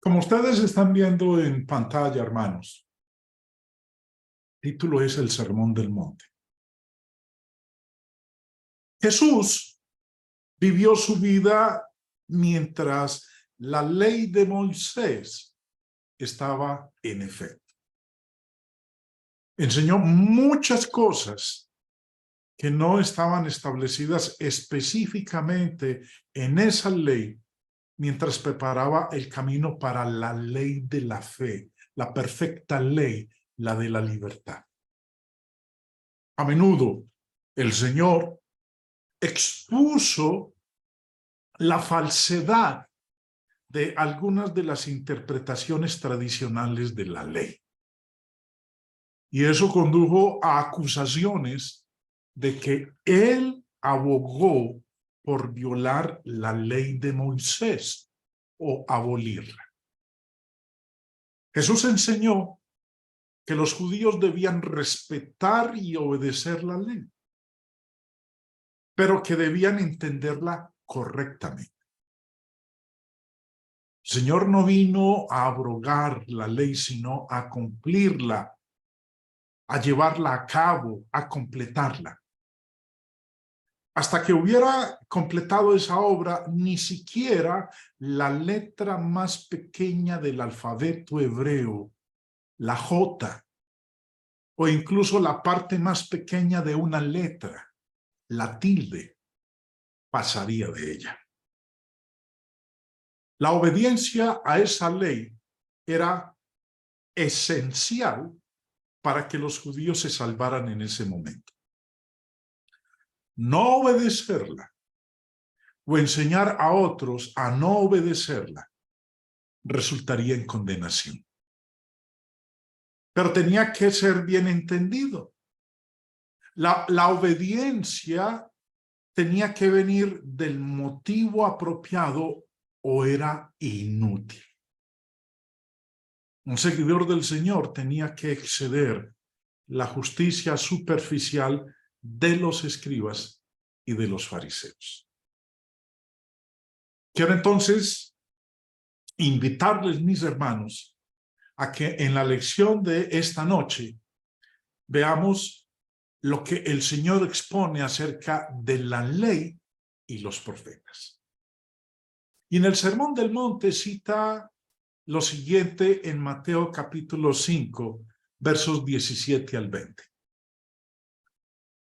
Como ustedes están viendo en pantalla, hermanos, el título es el Sermón del Monte. Jesús vivió su vida mientras la ley de Moisés estaba en efecto. Enseñó muchas cosas que no estaban establecidas específicamente en esa ley mientras preparaba el camino para la ley de la fe, la perfecta ley, la de la libertad. A menudo el Señor expuso la falsedad de algunas de las interpretaciones tradicionales de la ley. Y eso condujo a acusaciones de que él abogó por violar la ley de Moisés o abolirla. Jesús enseñó que los judíos debían respetar y obedecer la ley, pero que debían entenderla correctamente. El Señor no vino a abrogar la ley, sino a cumplirla, a llevarla a cabo, a completarla. Hasta que hubiera completado esa obra, ni siquiera la letra más pequeña del alfabeto hebreo, la J, o incluso la parte más pequeña de una letra, la tilde, pasaría de ella. La obediencia a esa ley era esencial para que los judíos se salvaran en ese momento. No obedecerla o enseñar a otros a no obedecerla resultaría en condenación. Pero tenía que ser bien entendido. La obediencia tenía que venir del motivo apropiado o era inútil. Un seguidor del Señor tenía que exceder la justicia superficial de los escribas y de los fariseos. Quiero entonces invitarles, mis hermanos, a que en la lección de esta noche veamos lo que el Señor expone acerca de la ley y los profetas. Y en el Sermón del Monte cita lo siguiente en Mateo capítulo 5, versos 17 al 20.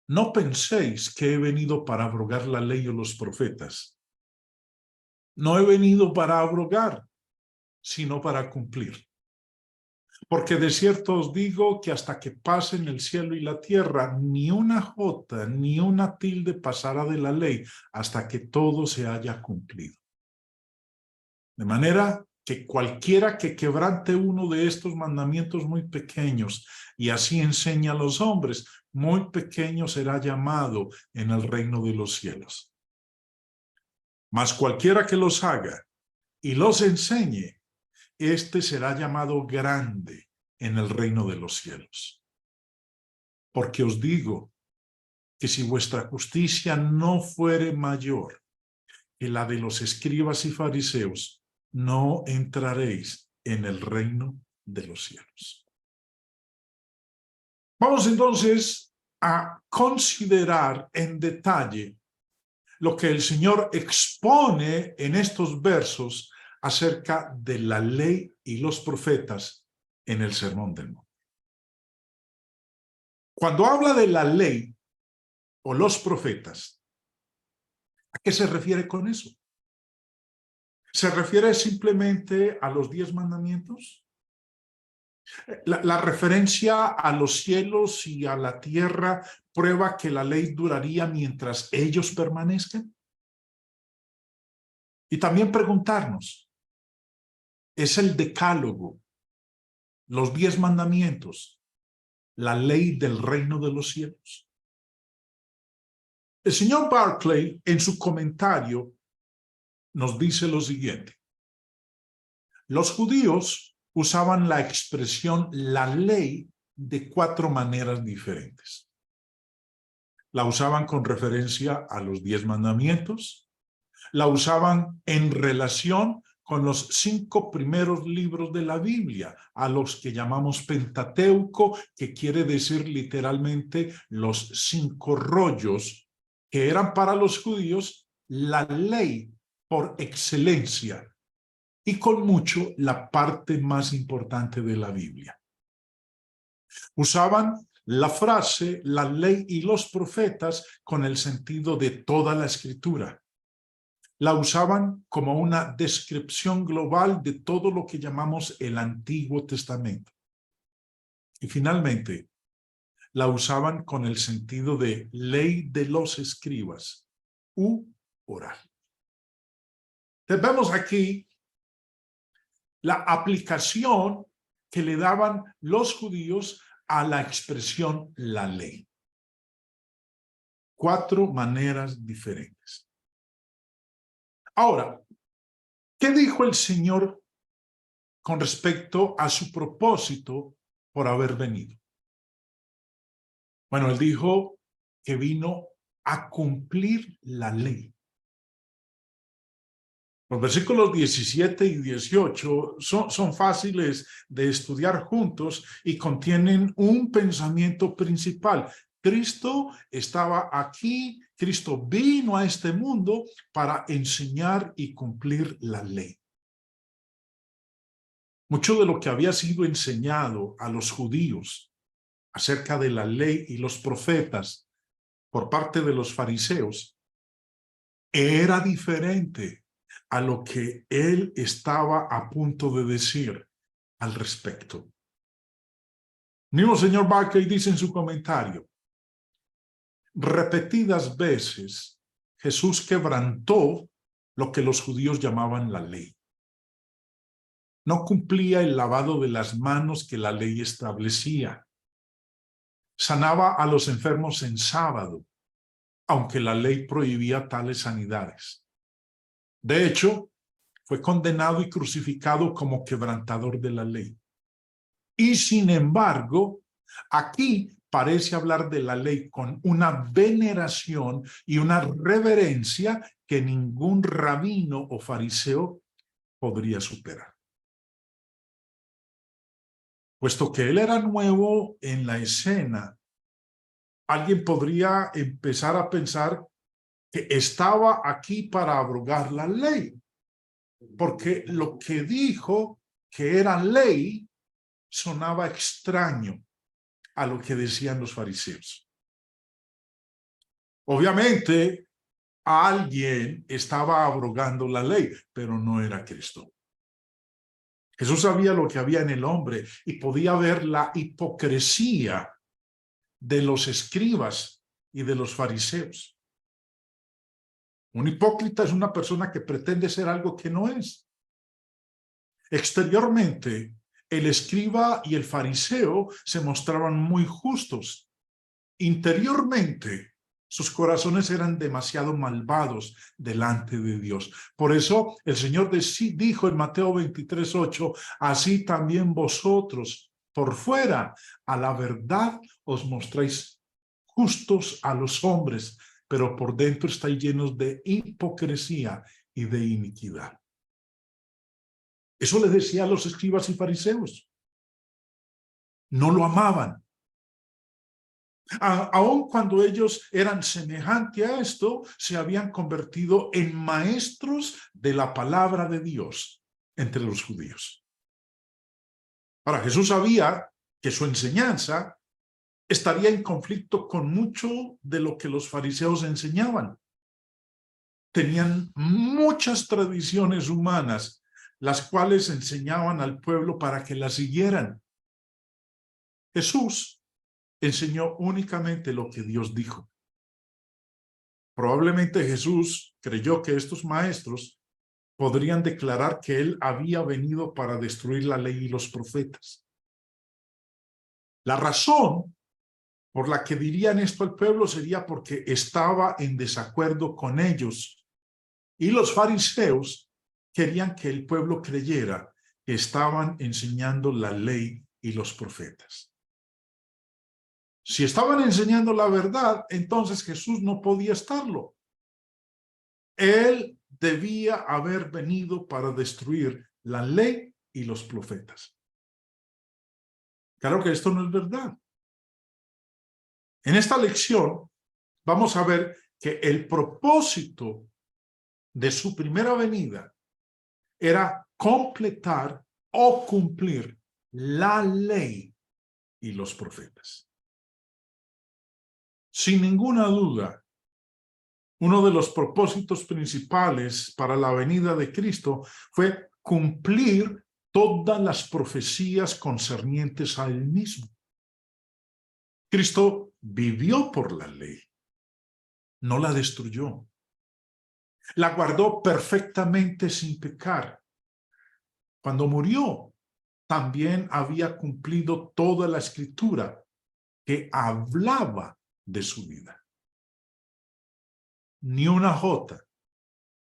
No penséis que he venido para abrogar la ley o los profetas. No he venido para abrogar, sino para cumplir. Porque de cierto os digo que hasta que pasen el cielo y la tierra, ni una jota ni una tilde pasará de la ley hasta que todo se haya cumplido. De manera que cualquiera que quebrante uno de estos mandamientos muy pequeños y así enseña a los hombres, muy pequeño será llamado en el reino de los cielos. Mas cualquiera que los haga y los enseñe, este será llamado grande en el reino de los cielos. Porque os digo que si vuestra justicia no fuere mayor que la de los escribas y fariseos, no entraréis en el reino de los cielos. Vamos entonces a considerar en detalle lo que el Señor expone en estos versos acerca de la ley y los profetas en el Sermón del Monte. Cuando habla de la ley o los profetas, ¿a qué se refiere con eso? ¿Se refiere simplemente a los 10 mandamientos? La referencia a los cielos y a la tierra prueba que la ley duraría mientras ellos permanezcan. Y también preguntarnos, ¿es el decálogo, los 10 mandamientos, la ley del reino de los cielos? El señor Barclay, en su comentario, nos dice lo siguiente. Los judíos usaban la expresión la ley de 4 maneras diferentes. La usaban con referencia a los 10 mandamientos, la usaban en relación con los 5 primeros libros de la Biblia, a los que llamamos Pentateuco, que quiere decir literalmente los 5 rollos, que eran para los judíos la ley por excelencia y con mucho la parte más importante de la Biblia. Usaban la frase, la ley y los profetas con el sentido de toda la escritura. La usaban como una descripción global de todo lo que llamamos el Antiguo Testamento. Y finalmente, la usaban con el sentido de ley de los escribas u oral. Entonces vemos aquí la aplicación que le daban los judíos a la expresión la ley. 4 maneras diferentes. Ahora, ¿qué dijo el Señor con respecto a su propósito por haber venido? Bueno, él dijo que vino a cumplir la ley. Los versículos 17 y 18 son fáciles de estudiar juntos y contienen un pensamiento principal. Cristo estaba aquí, Cristo vino a este mundo para enseñar y cumplir la ley. Mucho de lo que había sido enseñado a los judíos acerca de la ley y los profetas por parte de los fariseos era diferente a lo que él estaba a punto de decir al respecto. Mismo señor Barclay dice en su comentario: repetidas veces Jesús quebrantó lo que los judíos llamaban la ley. No cumplía el lavado de las manos que la ley establecía. Sanaba a los enfermos en sábado, aunque la ley prohibía tales sanidades. De hecho, fue condenado y crucificado como quebrantador de la ley. Y sin embargo, aquí parece hablar de la ley con una veneración y una reverencia que ningún rabino o fariseo podría superar. Puesto que él era nuevo en la escena, alguien podría empezar a pensar que estaba aquí para abrogar la ley, porque lo que dijo que era ley sonaba extraño a lo que decían los fariseos. Obviamente, alguien estaba abrogando la ley, pero no era Cristo. Jesús sabía lo que había en el hombre y podía ver la hipocresía de los escribas y de los fariseos. Un hipócrita es una persona que pretende ser algo que no es. Exteriormente, el escriba y el fariseo se mostraban muy justos. Interiormente, sus corazones eran demasiado malvados delante de Dios. Por eso el Señor dijo en Mateo 23:8, así también vosotros por fuera a la verdad os mostráis justos a los hombres, pero por dentro estáis llenos de hipocresía y de iniquidad. Eso le decía a los escribas y fariseos. No lo amaban. Aun cuando ellos eran semejantes a esto, se habían convertido en maestros de la palabra de Dios entre los judíos. Ahora, Jesús sabía que su enseñanza estaría en conflicto con mucho de lo que los fariseos enseñaban. Tenían muchas tradiciones humanas, las cuales enseñaban al pueblo para que las siguieran. Jesús enseñó únicamente lo que Dios dijo. Probablemente Jesús creyó que estos maestros podrían declarar que él había venido para destruir la ley y los profetas. La razón por la que dirían esto al pueblo sería porque estaba en desacuerdo con ellos, y los fariseos querían que el pueblo creyera que estaban enseñando la ley y los profetas. Si estaban enseñando la verdad, entonces Jesús no podía estarlo. Él debía haber venido para destruir la ley y los profetas. Claro que esto no es verdad. En esta lección vamos a ver que el propósito de su primera venida era completar o cumplir la ley y los profetas. Sin ninguna duda, uno de los propósitos principales para la venida de Cristo fue cumplir todas las profecías concernientes a él mismo. Cristo vivió por la ley, no la destruyó. La guardó perfectamente sin pecar. Cuando murió, también había cumplido toda la escritura que hablaba de su vida. Ni una jota,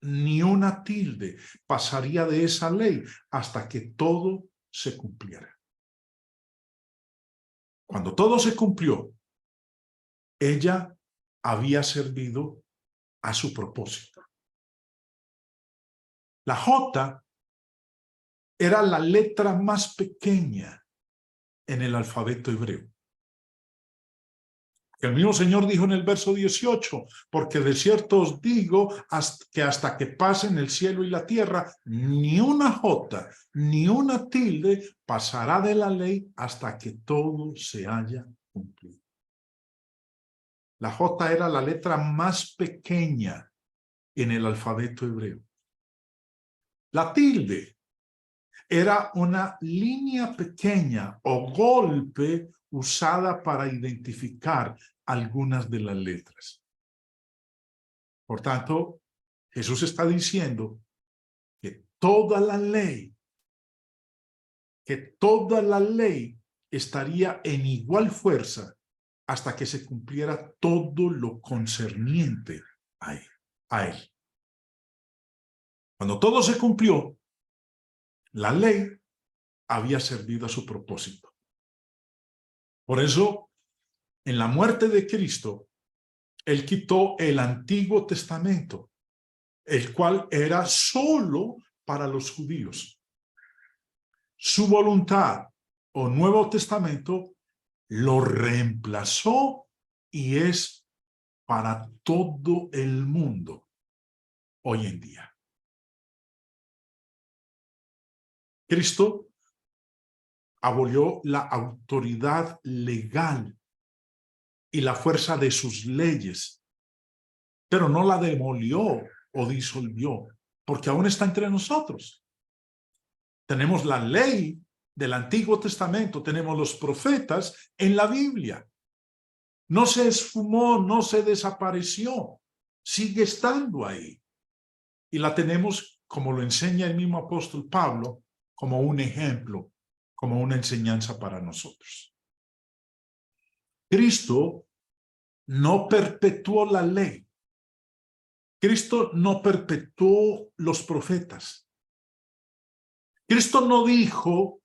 ni una tilde pasaría de esa ley hasta que todo se cumpliera. Cuando todo se cumplió, ella había servido a su propósito. La J era la letra más pequeña en el alfabeto hebreo. El mismo Señor dijo en el verso 18, porque de cierto os digo que hasta que pasen el cielo y la tierra, ni una jota, ni una tilde pasará de la ley hasta que todo se haya cumplido. La J era la letra más pequeña en el alfabeto hebreo. La tilde era una línea pequeña o golpe usada para identificar algunas de las letras. Por tanto, Jesús está diciendo que toda la ley estaría en igual fuerza hasta que se cumpliera todo lo concerniente a él. Cuando todo se cumplió, la ley había servido a su propósito. Por eso, en la muerte de Cristo, él quitó el Antiguo Testamento, el cual era solo para los judíos. Su voluntad o Nuevo Testamento lo reemplazó y es para todo el mundo hoy en día. Cristo abolió la autoridad legal y la fuerza de sus leyes, pero no la demolió o disolvió, porque aún está entre nosotros. Tenemos la ley del Antiguo Testamento, tenemos los profetas en la Biblia. No se esfumó, no se desapareció, sigue estando ahí. Y la tenemos, como lo enseña el mismo apóstol Pablo, como un ejemplo, como una enseñanza para nosotros. Cristo no perpetuó la ley. Cristo no perpetuó los profetas. Cristo no dijo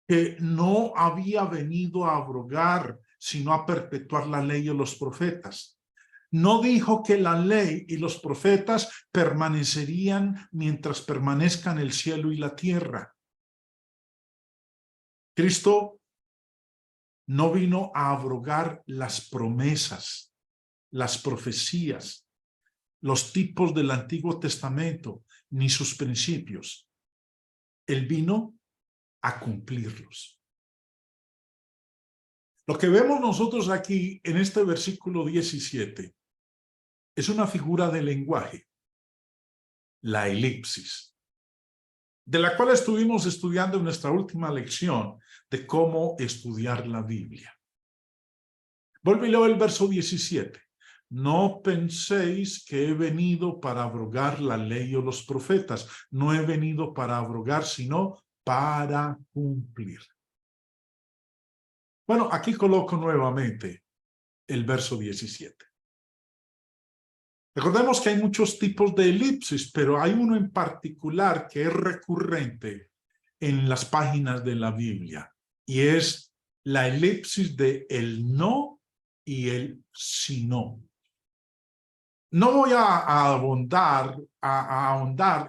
que no había venido a abrogar, sino a perpetuar la ley y los profetas. No dijo que la ley y los profetas permanecerían mientras permanezcan el cielo y la tierra. Cristo no vino a abrogar las promesas, las profecías, los tipos del Antiguo Testamento, ni sus principios. Él vino a cumplirlos. Lo que vemos nosotros aquí en este versículo 17 es una figura de lenguaje, la elipsis, de la cual estuvimos estudiando en nuestra última lección de cómo estudiar la Biblia. Vuelvo y leo el verso 17. No penséis que he venido para abrogar la ley o los profetas. No he venido para abrogar, sino para cumplir. Bueno, aquí coloco nuevamente el verso 17. Recordemos que hay muchos tipos de elipsis, pero hay uno en particular que es recurrente en las páginas de la Biblia, y es la elipsis de el no y el si no. No voy a ahondar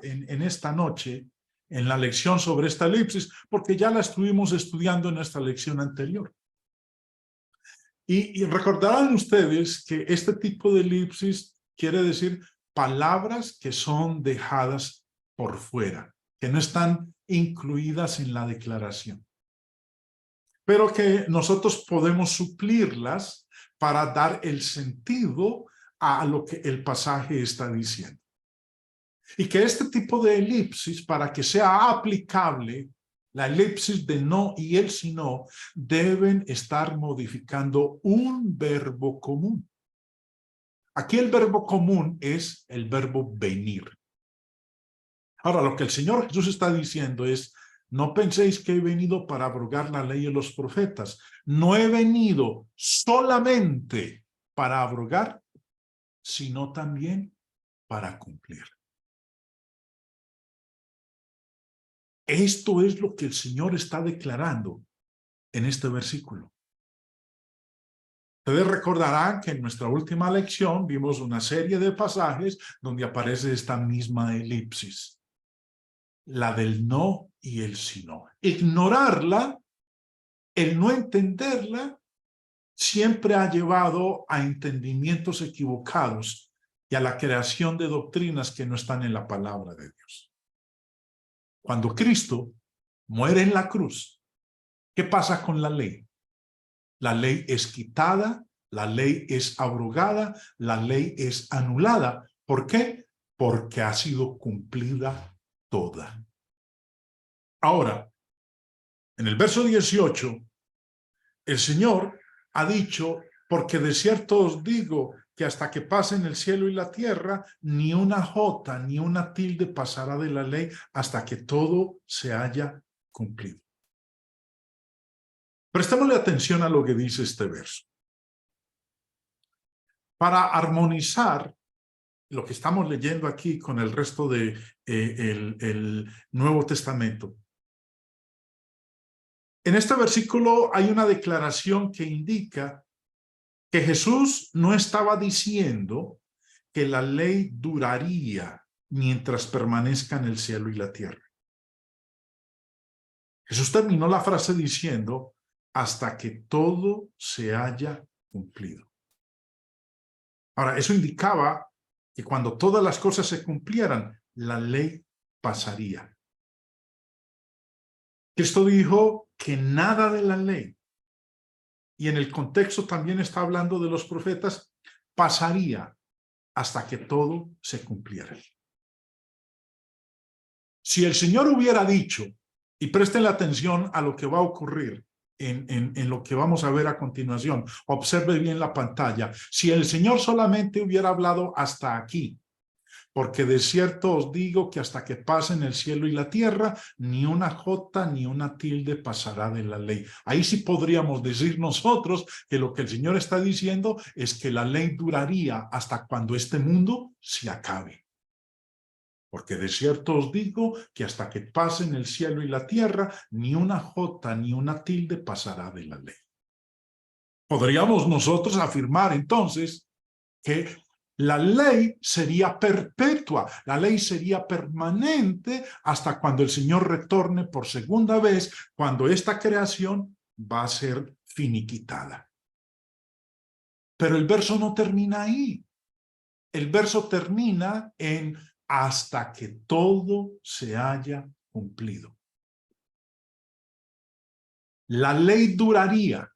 en esta noche en la lección sobre esta elipsis, porque ya la estuvimos estudiando en nuestra lección anterior. Y recordarán ustedes que este tipo de elipsis quiere decir palabras que son dejadas por fuera, que no están incluidas en la declaración, pero que nosotros podemos suplirlas para dar el sentido a lo que el pasaje está diciendo. Y que este tipo de elipsis, para que sea aplicable, la elipsis de no y el sino, deben estar modificando un verbo común. Aquí el verbo común es el verbo venir. Ahora, lo que el Señor Jesús está diciendo es, no penséis que he venido para abrogar la ley de los profetas. No he venido solamente para abrogar, sino también para cumplir. Esto es lo que el Señor está declarando en este versículo. Ustedes recordarán que en nuestra última lección vimos una serie de pasajes donde aparece esta misma elipsis, la del no y el sino. Ignorarla, el no entenderla, siempre ha llevado a entendimientos equivocados y a la creación de doctrinas que no están en la palabra de Dios. Cuando Cristo muere en la cruz, ¿qué pasa con la ley? La ley es quitada, la ley es abrogada, la ley es anulada. ¿Por qué? Porque ha sido cumplida toda. Ahora, en el verso 18, el Señor ha dicho, porque de cierto os digo que hasta que pasen el cielo y la tierra, ni una jota ni una tilde pasará de la ley hasta que todo se haya cumplido. Prestémosle atención a lo que dice este verso. Para armonizar lo que estamos leyendo aquí con el resto de el Nuevo Testamento, en este versículo hay una declaración que indica que Jesús no estaba diciendo que la ley duraría mientras permanezca en el cielo y la tierra. Jesús terminó la frase diciendo, hasta que todo se haya cumplido. Ahora, eso indicaba que cuando todas las cosas se cumplieran, la ley pasaría. Cristo dijo que nada de la ley, y en el contexto también está hablando de los profetas, pasaría hasta que todo se cumpliera. Si el Señor hubiera dicho, y presten la atención a lo que va a ocurrir en lo que vamos a ver a continuación, observe bien la pantalla, si el Señor solamente hubiera hablado hasta aquí, porque de cierto os digo que hasta que pasen el cielo y la tierra, ni una jota ni una tilde pasará de la ley. Ahí sí podríamos decir nosotros que lo que el Señor está diciendo es que la ley duraría hasta cuando este mundo se acabe. Porque de cierto os digo que hasta que pasen el cielo y la tierra, ni una jota ni una tilde pasará de la ley. Podríamos nosotros afirmar entonces que la ley sería perpetua, la ley sería permanente hasta cuando el Señor retorne por segunda vez, cuando esta creación va a ser finiquitada. Pero el verso no termina ahí. El verso termina en hasta que todo se haya cumplido. La ley duraría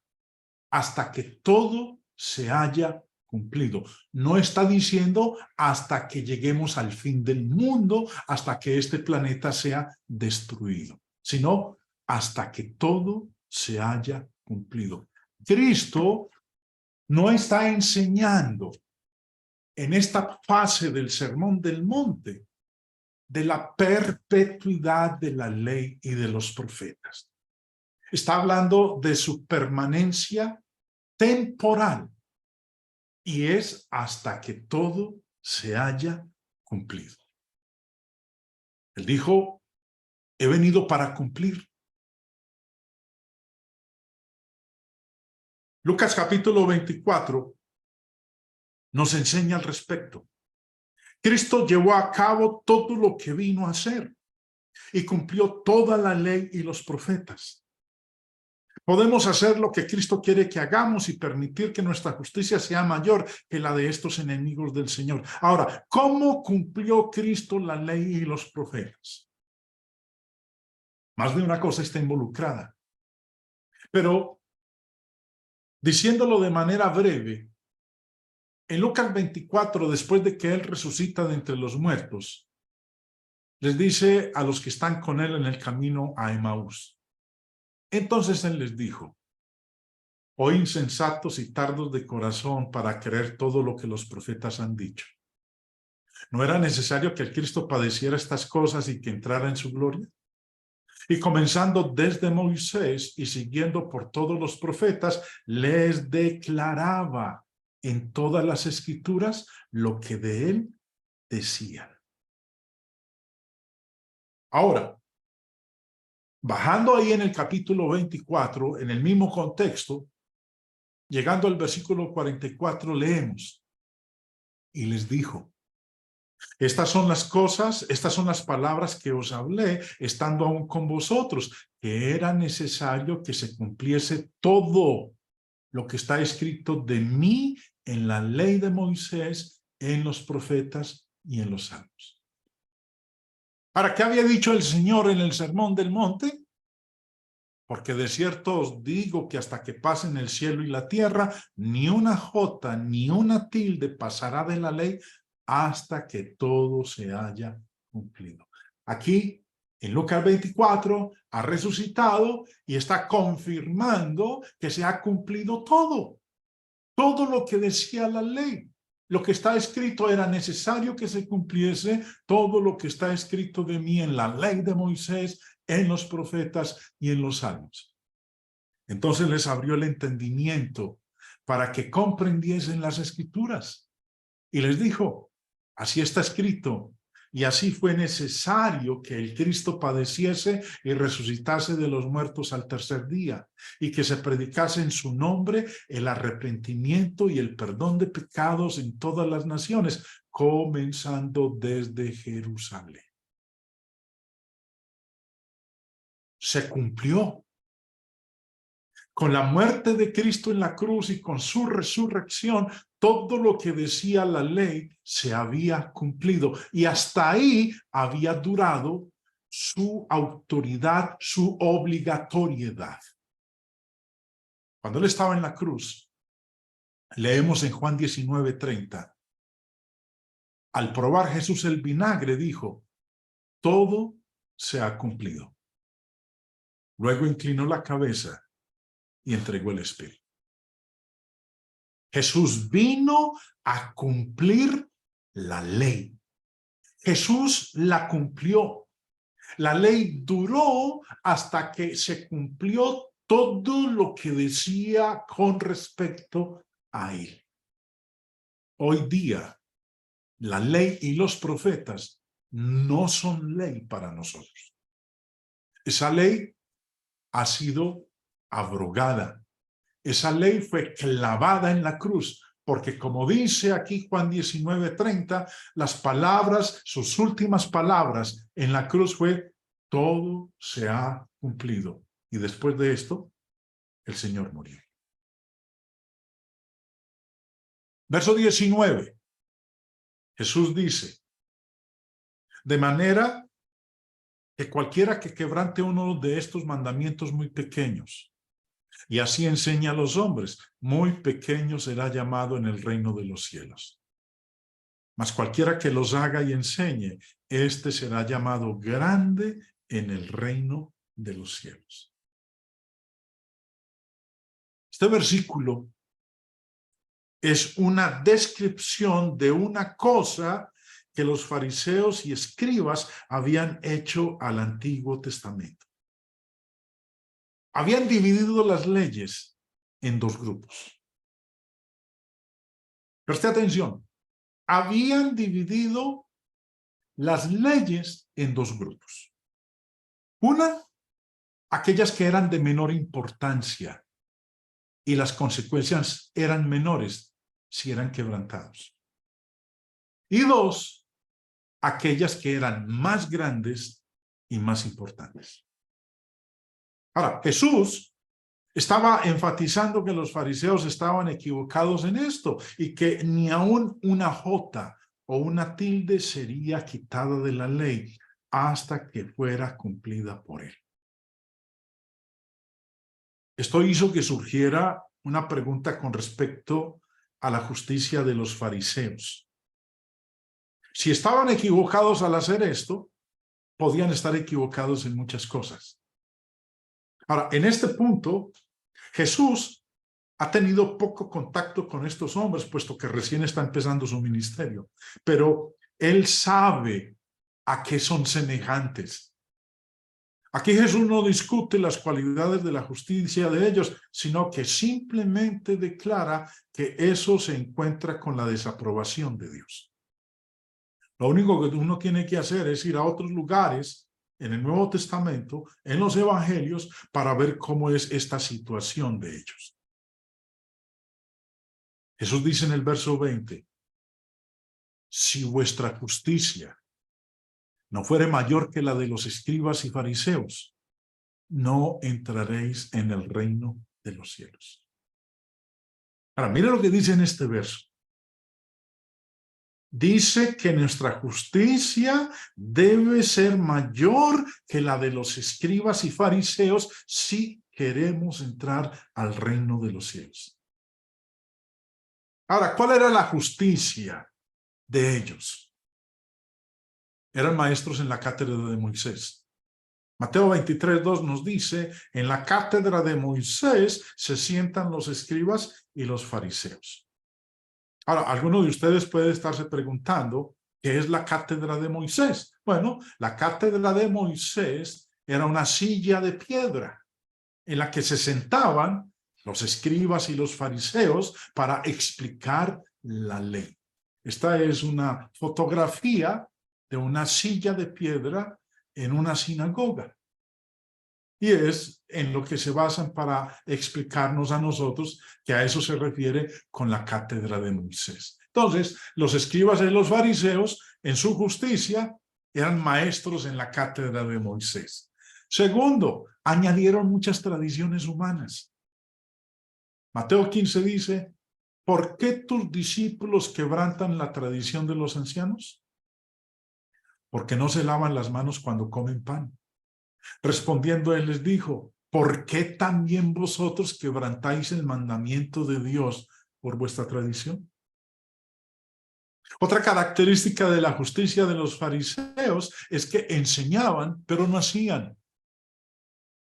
hasta que todo se haya cumplido. No está diciendo hasta que lleguemos al fin del mundo, hasta que este planeta sea destruido, sino hasta que todo se haya cumplido. Cristo no está enseñando en esta fase del Sermón del Monte de la perpetuidad de la ley y de los profetas. Está hablando de su permanencia temporal y es hasta que todo se haya cumplido. Él dijo, he venido para cumplir. Lucas capítulo 24 nos enseña al respecto. Cristo llevó a cabo todo lo que vino a hacer y cumplió toda la ley y los profetas. Podemos hacer lo que Cristo quiere que hagamos y permitir que nuestra justicia sea mayor que la de estos enemigos del Señor. Ahora, ¿cómo cumplió Cristo la ley y los profetas? Más de una cosa está involucrada. Pero, diciéndolo de manera breve, en Lucas 24, después de que Él resucita de entre los muertos, les dice a los que están con Él en el camino a Emaús. Entonces Él les dijo: oh insensatos y tardos de corazón para creer todo lo que los profetas han dicho. ¿No era necesario que el Cristo padeciera estas cosas y que entrara en su gloria? Y comenzando desde Moisés y siguiendo por todos los profetas, les declaraba en todas las escrituras lo que de él decían. Ahora, bajando ahí en el capítulo 24, en el mismo contexto, llegando al versículo 44, leemos: y les dijo: estas son las cosas, estas son las palabras que os hablé estando aún con vosotros, que era necesario que se cumpliese todo lo que está escrito de mí en la ley de Moisés, en los profetas y en los salmos. ¿Para qué había dicho el Señor en el Sermón del Monte? Porque de cierto os digo que hasta que pasen el cielo y la tierra, ni una jota ni una tilde pasará de la ley hasta que todo se haya cumplido. Aquí, en Lucas 24, ha resucitado y está confirmando que se ha cumplido todo. Todo lo que decía la ley. Lo que está escrito era necesario que se cumpliese. Todo lo que está escrito de mí en la ley de Moisés, en los profetas y en los salmos. Entonces les abrió el entendimiento para que comprendiesen las escrituras. Y les dijo: así está escrito, y así fue necesario que el Cristo padeciese y resucitase de los muertos al tercer día, y que se predicase en su nombre el arrepentimiento y el perdón de pecados en todas las naciones, comenzando desde Jerusalén. Se cumplió. Con la muerte de Cristo en la cruz y con su resurrección, todo lo que decía la ley se había cumplido. Y hasta ahí había durado su autoridad, su obligatoriedad. Cuando él estaba en la cruz, leemos en Juan 19:30, al probar Jesús el vinagre, dijo: todo se ha cumplido. Luego inclinó la cabeza y entregó el espíritu. Jesús vino a cumplir la ley. Jesús la cumplió. La ley duró hasta que se cumplió todo lo que decía con respecto a él. Hoy día, la ley y los profetas no son ley para nosotros. Esa ley ha sido abrogada. Esa ley fue clavada en la cruz, porque como dice aquí Juan 19:30, las palabras, sus últimas palabras en la cruz fue: todo se ha cumplido. Y después de esto, el Señor murió. Verso 19. Jesús dice: de manera que cualquiera que quebrante uno de estos mandamientos muy pequeños, y así enseña a los hombres, muy pequeño será llamado en el reino de los cielos. Mas cualquiera que los haga y enseñe, este será llamado grande en el reino de los cielos. Este versículo es una descripción de una cosa que los fariseos y escribas habían hecho al Antiguo Testamento. Habían dividido las leyes en dos grupos. Preste atención. Habían dividido las leyes en dos grupos. Una, aquellas que eran de menor importancia y las consecuencias eran menores si eran quebrantados. Y dos, aquellas que eran más grandes y más importantes. Ahora, Jesús estaba enfatizando que los fariseos estaban equivocados en esto y que ni aún una jota o una tilde sería quitada de la ley hasta que fuera cumplida por él. Esto hizo que surgiera una pregunta con respecto a la justicia de los fariseos. Si estaban equivocados al hacer esto, podían estar equivocados en muchas cosas. Ahora, en este punto, Jesús ha tenido poco contacto con estos hombres, puesto que recién está empezando su ministerio, pero él sabe a qué son semejantes. Aquí Jesús no discute las cualidades de la justicia de ellos, sino que simplemente declara que eso se encuentra con la desaprobación de Dios. Lo único que uno tiene que hacer es ir a otros lugares en el Nuevo Testamento, en los Evangelios, para ver cómo es esta situación de ellos. Jesús dice en el verso 20, si vuestra justicia no fuere mayor que la de los escribas y fariseos, no entraréis en el reino de los cielos. Ahora, mire lo que dice en este verso. Dice que nuestra justicia debe ser mayor que la de los escribas y fariseos si queremos entrar al reino de los cielos. Ahora, ¿cuál era la justicia de ellos? Eran maestros en la cátedra de Moisés. Mateo 23:2 nos dice, en la cátedra de Moisés se sientan los escribas y los fariseos. Ahora, alguno de ustedes puede estarse preguntando, ¿qué es la cátedra de Moisés? Bueno, la cátedra de Moisés era una silla de piedra en la que se sentaban los escribas y los fariseos para explicar la ley. Esta es una fotografía de una silla de piedra en una sinagoga. Y es en lo que se basan para explicarnos a nosotros que a eso se refiere con la cátedra de Moisés. Entonces, los escribas y los fariseos, en su justicia, eran maestros en la cátedra de Moisés. Segundo, añadieron muchas tradiciones humanas. Mateo 15 dice, ¿por qué tus discípulos quebrantan la tradición de los ancianos? Porque no se lavan las manos cuando comen pan. Respondiendo él les dijo, ¿por qué también vosotros quebrantáis el mandamiento de Dios por vuestra tradición? Otra característica de la justicia de los fariseos es que enseñaban, pero no hacían.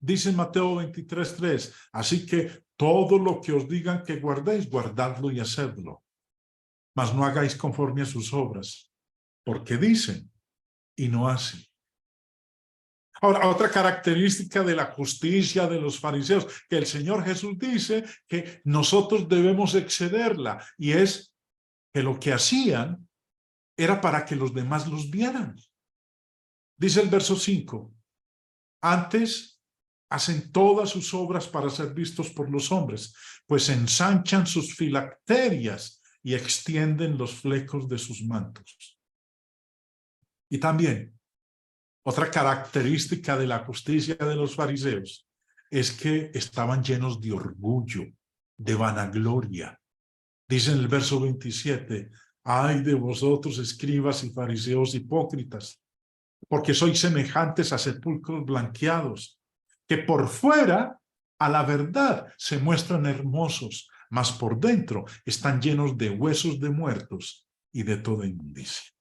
Dice Mateo 23:3, así que todo lo que os digan que guardéis, guardadlo y hacedlo. Mas no hagáis conforme a sus obras, porque dicen y no hacen. Ahora, otra característica de la justicia de los fariseos, que el Señor Jesús dice que nosotros debemos excederla, y es que lo que hacían era para que los demás los vieran. Dice el verso 5, antes hacen todas sus obras para ser vistos por los hombres, pues ensanchan sus filacterias y extienden los flecos de sus mantos. Y también, otra característica de la justicia de los fariseos es que estaban llenos de orgullo, de vanagloria. Dice en el verso 27, ay de vosotros escribas y fariseos hipócritas, porque sois semejantes a sepulcros blanqueados, que por fuera a la verdad se muestran hermosos, mas por dentro están llenos de huesos de muertos y de toda inmundicia.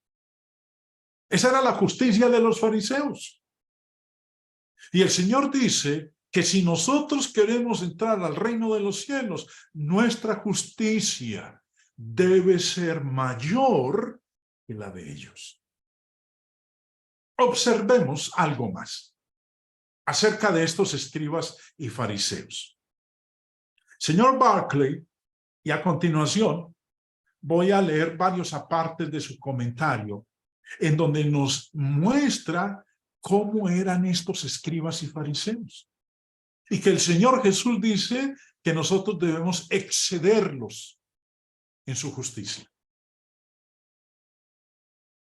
Esa era la justicia de los fariseos. Y el Señor dice que si nosotros queremos entrar al reino de los cielos, nuestra justicia debe ser mayor que la de ellos. Observemos algo más acerca de estos escribas y fariseos. Señor Barclay, y a continuación voy a leer varios apartes de su comentario, en donde nos muestra cómo eran estos escribas y fariseos. Y que el Señor Jesús dice que nosotros debemos excederlos en su justicia.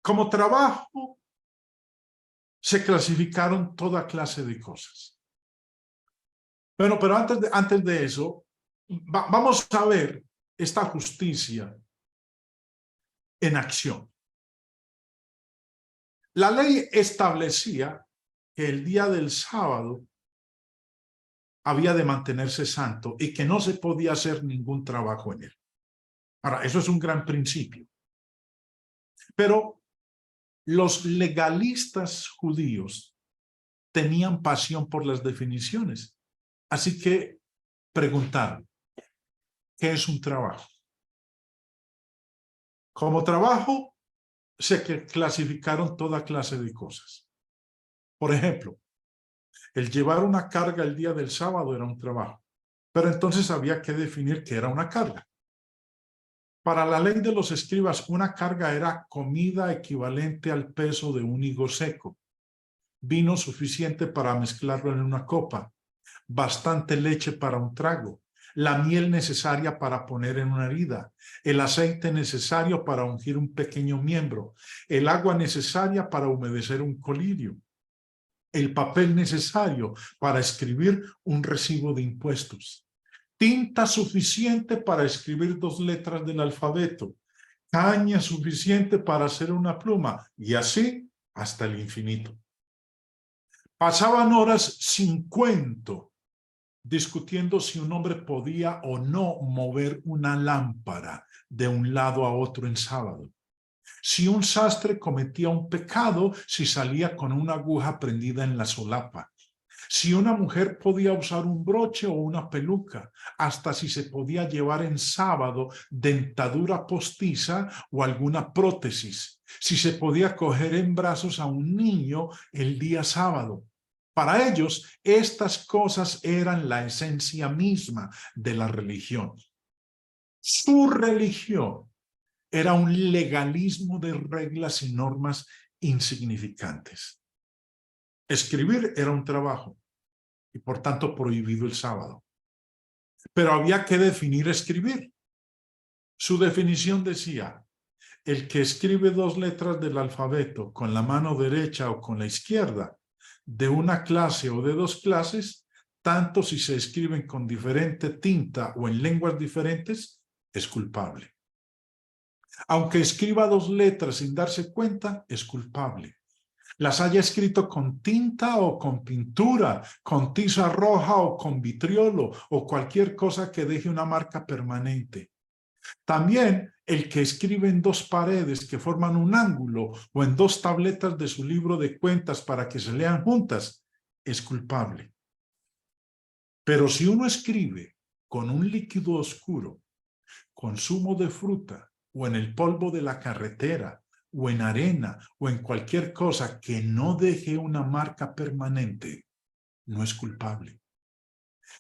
Como trabajo, se clasificaron toda clase de cosas. Bueno, pero antes de eso, vamos a ver esta justicia en acción. La ley establecía que el día del sábado había de mantenerse santo y que no se podía hacer ningún trabajo en él. Ahora, eso es un gran principio. Pero los legalistas judíos tenían pasión por las definiciones. Así que preguntaron, ¿qué es un trabajo? Como trabajo se clasificaron toda clase de cosas. Por ejemplo, el llevar una carga el día del sábado era un trabajo, pero entonces había que definir qué era una carga. Para la ley de los escribas, una carga era comida equivalente al peso de un higo seco, vino suficiente para mezclarlo en una copa, bastante leche para un trago, la miel necesaria para poner en una herida, el aceite necesario para ungir un pequeño miembro, el agua necesaria para humedecer un colirio, el papel necesario para escribir un recibo de impuestos, tinta suficiente para escribir 2 letras del alfabeto, caña suficiente para hacer una pluma, y así hasta el infinito. Pasaban horas sin cuento discutiendo si un hombre podía o no mover una lámpara de un lado a otro en sábado. Si un sastre cometía un pecado, si salía con una aguja prendida en la solapa. Si una mujer podía usar un broche o una peluca, hasta si se podía llevar en sábado dentadura postiza o alguna prótesis. Si se podía coger en brazos a un niño el día sábado. Para ellos, estas cosas eran la esencia misma de la religión. Su religión era un legalismo de reglas y normas insignificantes. Escribir era un trabajo y por tanto prohibido el sábado. Pero había que definir escribir. Su definición decía, el que escribe 2 letras del alfabeto con la mano derecha o con la izquierda, de una clase o de 2 clases, tanto si se escriben con diferente tinta o en lenguas diferentes, es culpable. Aunque escriba 2 letras sin darse cuenta, es culpable. Las haya escrito con tinta o con pintura, con tiza roja o con vitriolo o cualquier cosa que deje una marca permanente. También el que escribe en 2 paredes que forman un ángulo o en 2 tabletas de su libro de cuentas para que se lean juntas, es culpable. Pero si uno escribe con un líquido oscuro, con zumo de fruta o en el polvo de la carretera o en arena o en cualquier cosa que no deje una marca permanente, no es culpable.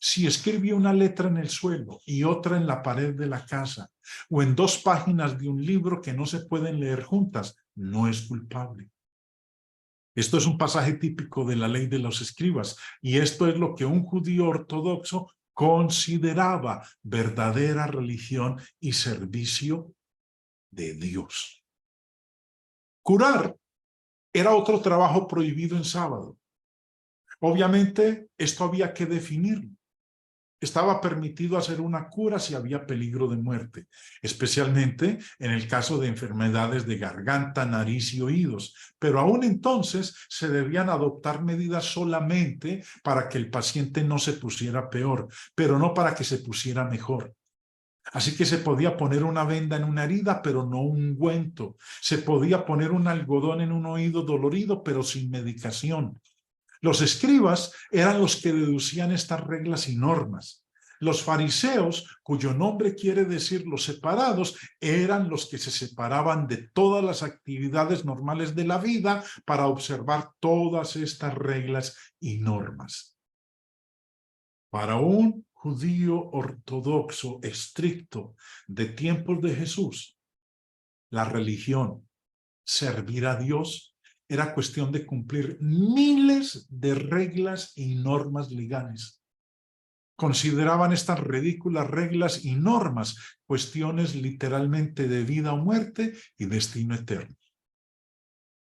Si escribe una letra en el suelo y otra en la pared de la casa o en 2 páginas de un libro que no se pueden leer juntas, no es culpable. Esto es un pasaje típico de la ley de los escribas y esto es lo que un judío ortodoxo consideraba verdadera religión y servicio de Dios. Curar era otro trabajo prohibido en sábado. Obviamente, esto había que definirlo. Estaba permitido hacer una cura si había peligro de muerte, especialmente en el caso de enfermedades de garganta, nariz y oídos. Pero aún entonces se debían adoptar medidas solamente para que el paciente no se pusiera peor, pero no para que se pusiera mejor. Así que se podía poner una venda en una herida, pero no un ungüento. Se podía poner un algodón en un oído dolorido, pero sin medicación. Los escribas eran los que deducían estas reglas y normas. Los fariseos, cuyo nombre quiere decir los separados, eran los que se separaban de todas las actividades normales de la vida para observar todas estas reglas y normas. Para un judío ortodoxo estricto de tiempos de Jesús, la religión, servir a Dios, era cuestión de cumplir miles de reglas y normas legales. Consideraban estas ridículas reglas y normas cuestiones literalmente de vida o muerte y destino eterno.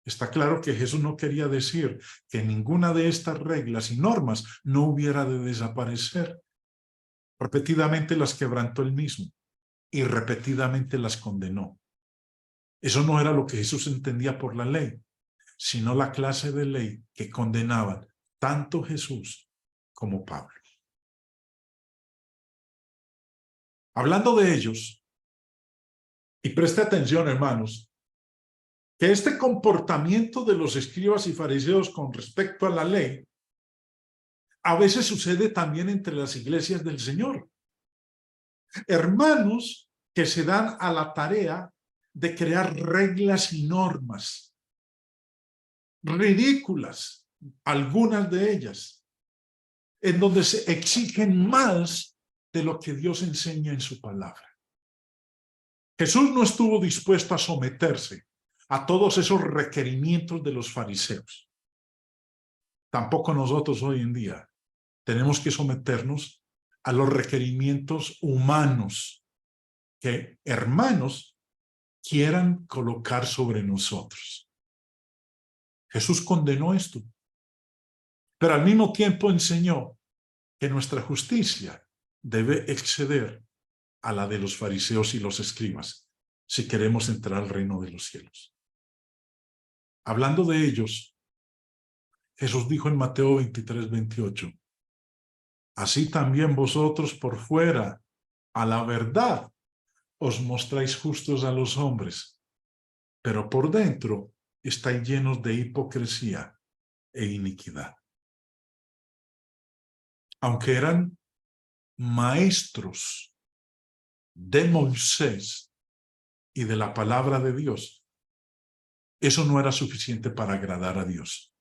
Está claro que Jesús no quería decir que ninguna de estas reglas y normas no hubiera de desaparecer. Repetidamente las quebrantó él mismo y repetidamente las condenó. Eso no era lo que Jesús entendía por la ley, sino la clase de ley que condenaban tanto Jesús como Pablo. Hablando de ellos, y preste atención, hermanos, que este comportamiento de los escribas y fariseos con respecto a la ley a veces sucede también entre las iglesias del Señor. Hermanos que se dan a la tarea de crear reglas y normas ridículas, algunas de ellas, en donde se exigen más de lo que Dios enseña en su palabra. Jesús no estuvo dispuesto a someterse a todos esos requerimientos de los fariseos. Tampoco nosotros hoy en día tenemos que someternos a los requerimientos humanos que hermanos quieran colocar sobre nosotros. Jesús condenó esto, pero al mismo tiempo enseñó que nuestra justicia debe exceder a la de los fariseos y los escribas si queremos entrar al reino de los cielos. Hablando de ellos, Jesús dijo en Mateo 23:28, así también vosotros por fuera, a la verdad, os mostráis justos a los hombres, pero por dentro estáis llenos de hipocresía e iniquidad. Aunque eran maestros de Moisés y de la palabra de Dios, eso no era suficiente para agradar a Dios.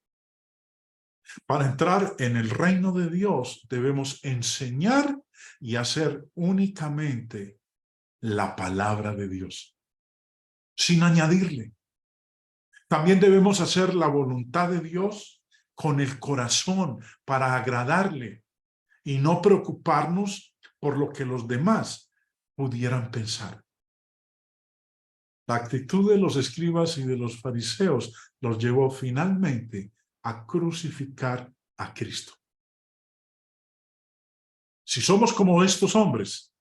Para entrar en el reino de Dios debemos enseñar y hacer únicamente la palabra de Dios, sin añadirle. También debemos hacer la voluntad de Dios con el corazón para agradarle y no preocuparnos por lo que los demás pudieran pensar. La actitud de los escribas y de los fariseos los llevó finalmente a crucificar a Cristo. Si somos como estos hombres,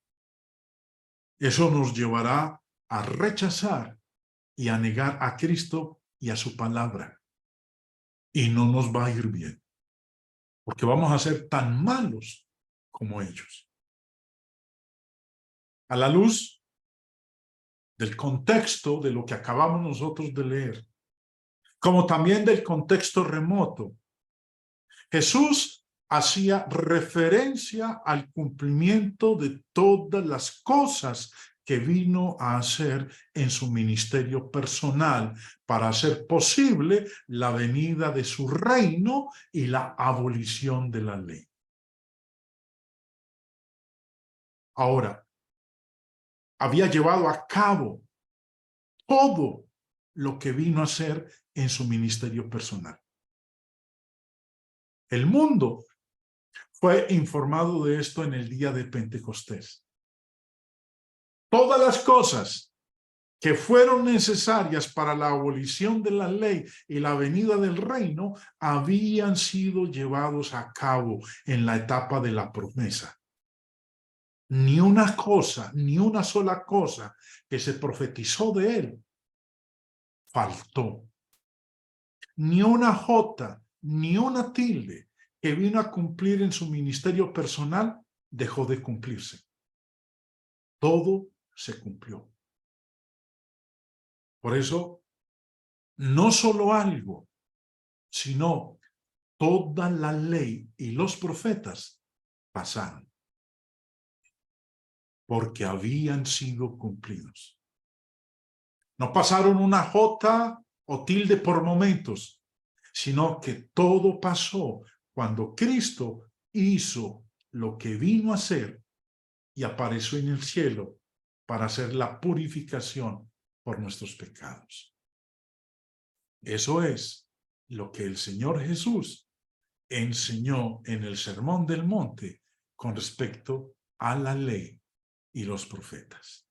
eso nos llevará a rechazar y a negar a Cristo y a su palabra. Y no nos va a ir bien, porque vamos a ser tan malos como ellos. A la luz del contexto de lo que acabamos nosotros de leer, como también del contexto remoto, Jesús hacía referencia al cumplimiento de todas las cosas que vino a hacer en su ministerio personal para hacer posible la venida de su reino y la abolición de la ley. Ahora, había llevado a cabo todo lo que vino a hacer en su ministerio personal. El mundo fue informado de esto en el día de Pentecostés. Todas las cosas que fueron necesarias para la abolición de la ley y la venida del reino habían sido llevados a cabo en la etapa de la promesa. Ni una cosa, ni una sola cosa que se profetizó de él faltó. Ni una jota, ni una tilde que vino a cumplir en su ministerio personal dejó de cumplirse. Todo se cumplió. Por eso, no solo algo, sino toda la ley y los profetas pasaron, porque habían sido cumplidos. No pasaron una jota o tilde por momentos, sino que todo pasó cuando Cristo hizo lo que vino a hacer y apareció en el cielo para hacer la purificación por nuestros pecados. Eso es lo que el Señor Jesús enseñó en el Sermón del Monte con respecto a la ley y los profetas.